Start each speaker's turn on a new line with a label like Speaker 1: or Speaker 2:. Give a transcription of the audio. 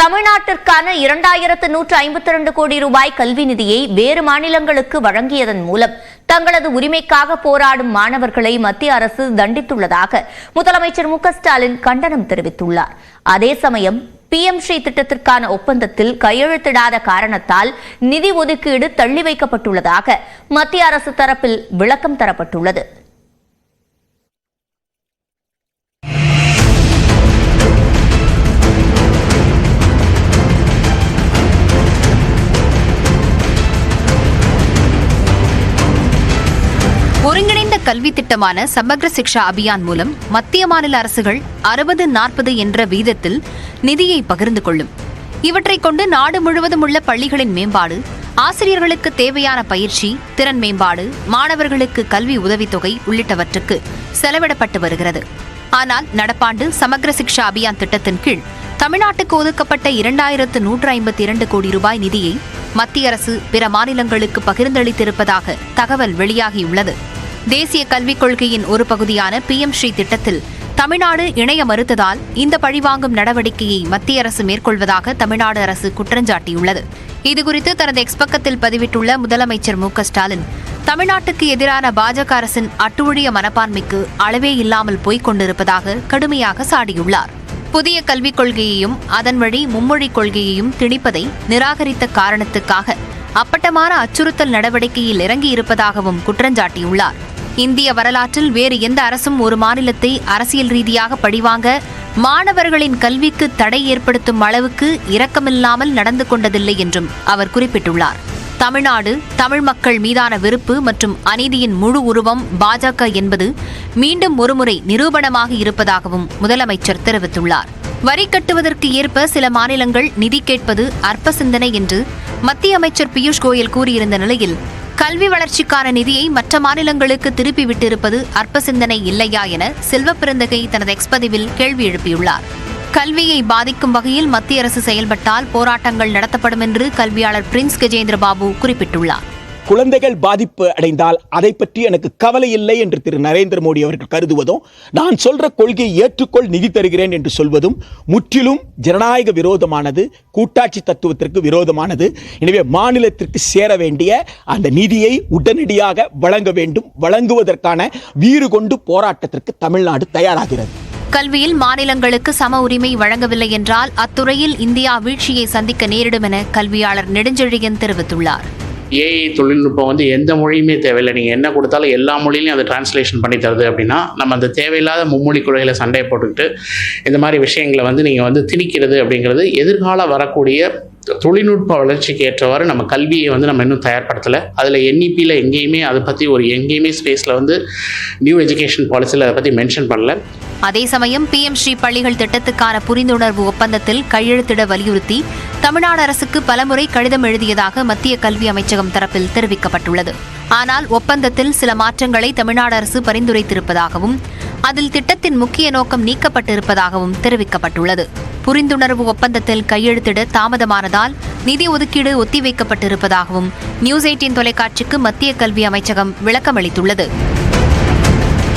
Speaker 1: தமிழ்நாட்டிற்கான 2152 கோடி ரூபாய் கல்வி நிதியை வேறு மாநிலங்களுக்கு வழங்கியதன் மூலம் தங்களது உரிமைக்காக போராடும் மாணவர்களை மத்திய அரசு தண்டித்துள்ளதாக முதலமைச்சர் மு.க.ஸ்டாலின் கண்டனம் தெரிவித்துள்ளார். அதே சமயம் PM ஸ்ரீ திட்டத்திற்கான ஒப்பந்தத்தில் கையெழுத்திடாத காரணத்தால் நிதி ஒதுக்கீடு தள்ளி வைக்கப்பட்டுள்ளதாக மத்திய அரசு தரப்பில் விளக்கம் தரப்பட்டுள்ளது.
Speaker 2: ஒருங்கிணைந்த கல்வி திட்டமான சமக்ர சிக்ஷா அபியான் மூலம் மத்திய மாநில அரசுகள் 60-40 என்ற வீதத்தில் நிதியை பகிர்ந்து கொள்ளும். இவற்றை கொண்டு நாடு முழுவதும் உள்ள பள்ளிகளின் மேம்பாடு, ஆசிரியர்களுக்கு தேவையான பயிற்சி, திறன் மேம்பாடு, மாணவர்களுக்கு கல்வி உதவித்தொகை உள்ளிட்டவற்றுக்கு செலவிடப்பட்டு வருகிறது. ஆனால் நடப்பாண்டு சமக்ர சிக்ஷா அபியான் திட்டத்தின் கீழ் தமிழ்நாட்டுக்கு ஒதுக்கப்பட்ட 2152 கோடி ரூபாய் நிதியை மத்திய அரசு பிற மாநிலங்களுக்கு பகிர்ந்தளித்திருப்பதாக தகவல் வெளியாகியுள்ளது. தேசிய கல்விக் கொள்கையின் ஒரு பகுதியான PM ஸ்ரீ திட்டத்தில் தமிழ்நாடு இணைய மறுத்ததால் இந்த பழிவாங்கும் நடவடிக்கையை மத்திய அரசு மேற்கொள்வதாக தமிழ்நாடு அரசு குற்றஞ்சாட்டியுள்ளது. இதுகுறித்து தனது எக்ஸ் பக்கத்தில் பதிவிட்டுள்ள முதலமைச்சர் மு.க.ஸ்டாலின், தமிழ்நாட்டுக்கு எதிரான பாஜக அரசின் அட்டுழிய மனப்பான்மைக்கு அளவே இல்லாமல் போய்க் கொண்டிருப்பதாக கடுமையாக சாடியுள்ளார். புதிய கல்விக் கொள்கையையும் அதன் வழி மும்மொழிக் கொள்கையையும் திணிப்பதை நிராகரித்த காரணத்துக்காக அப்பட்டமான அச்சுறுத்தல் நடவடிக்கையில் இறங்கியிருப்பதாகவும் குற்றஞ்சாட்டியுள்ளார். இந்திய வரலாற்றில் வேறு எந்த அரசும் ஒரு மாநிலத்தை அரசியல் ரீதியாக பழிவாங்க மாணவர்களின் கல்விக்கு தடை ஏற்படுத்தும் அளவுக்கு இரக்கமில்லாமல் நடந்து கொண்டதில்லை என்றும் அவர் குறிப்பிட்டுள்ளார். தமிழ்நாடு, தமிழ் மக்கள் மீதான வெறுப்பு மற்றும் அநீதியின் முழு உருவம் பாஜக என்பது மீண்டும் ஒருமுறை நிரூபணமாக இருப்பதாகவும் முதலமைச்சர் தெரிவித்துள்ளார். வரி கட்டுவதற்கு ஏற்ப சில மாநிலங்கள் நிதி கேட்பது அற்ப சிந்தனை என்று மத்திய அமைச்சர் பியூஷ் கோயல் கூறியிருந்த நிலையில், கல்வி வளர்ச்சிக்கான நிதியை மற்ற மாநிலங்களுக்கு திருப்பி விட்டிருப்பது அற்ப சிந்தனை இல்லையா என செல்வப்பிறந்தகை தனது எக்ஸ் பதிவில் கேள்வி எழுப்பியுள்ளார். கல்வியை பாதிக்கும் வகையில் மத்திய அரசு செயல்பட்டால் போராட்டங்கள் நடத்தப்படும் என்று கல்வியாளர் பிரின்ஸ் கஜேந்திர பாபு குறிப்பிட்டுள்ளார்.
Speaker 3: குழந்தைகள் பாதிப்பு அடைந்தால் அதை பற்றி எனக்கு கவலை இல்லை என்று திரு நரேந்திர மோடி அவர்கள் கருதுவதும், நான் சொல்ற கொள்கையை ஏற்றுக்கொள் நிதி தருகிறேன் என்று சொல்வதும் முற்றிலும் ஜனநாயக விரோதமானது, கூட்டாட்சி தத்துவத்திற்கு விரோதமானது. எனவே மாநிலத்திற்கு சேர வேண்டிய அந்த நிதியை உடனடியாக வழங்க வேண்டும். வழங்குவதற்கான வீறு கொண்டு போராட்டத்திற்கு தமிழ்நாடு தயாராகிறது.
Speaker 2: கல்வியில் மாநிலங்களுக்கு சம உரிமை வழங்கவில்லை என்றால் அத்துறையில் இந்தியா வீழ்ச்சியை சந்திக்க நேரிடும் என கல்வியாளர் நெடுஞ்செழியன் தெரிவித்துள்ளார்.
Speaker 4: AI தொழில்நுட்பம் எந்த மொழியுமே தேவையில்லை. நீங்கள் என்ன கொடுத்தாலும் எல்லா மொழியிலையும் அதை டிரான்ஸ்லேஷன் பண்ணி தருது அப்படின்னா, நம்ம அந்த தேவையில்லாத மும்மொழி கொள்கையில் சண்டையை போட்டுக்கிட்டு இந்த மாதிரி விஷயங்களை நீங்கள் திணிக்கிறது அப்படிங்கிறது எதிர்கால வரக்கூடிய தொழில்நுட்ப வளர்ச்சிக்கு ஏற்றவாறு நம்ம கல்வியை நம்ம இன்னும் தயார்படுத்தலை. அதில் NEPயில் எங்கேயுமே அதை பற்றி எங்கேயுமே ஸ்பேஸில் நியூ எஜுகேஷன் பாலிசியில் அதை பற்றி மென்ஷன் பண்ணல.
Speaker 2: அதே சமயம் PM ஸ்ரீ பள்ளிகள் திட்டத்துக்கான புரிந்துணர்வு ஒப்பந்தத்தில் கையெழுத்திட வலியுறுத்தி தமிழ்நாடு அரசுக்கு பலமுறை கடிதம் எழுதியதாக மத்திய கல்வி அமைச்சகம் தரப்பில் தெரிவிக்கப்பட்டுள்ளது. ஆனால் ஒப்பந்தத்தில் சில மாற்றங்களை தமிழ்நாடு அரசு பரிந்துரைத்திருப்பதாகவும் அதில் திட்டத்தின் முக்கிய நோக்கம் நீக்கப்பட்டிருப்பதாகவும் தெரிவிக்கப்பட்டுள்ளது. புரிந்துணர்வு ஒப்பந்தத்தில் கையெழுத்திட தாமதமானதால் நிதி ஒதுக்கீடு ஒத்திவைக்கப்பட்டிருப்பதாகவும் News 18 தொலைக்காட்சிக்கு மத்திய கல்வி அமைச்சகம் விளக்கமளித்துள்ளது.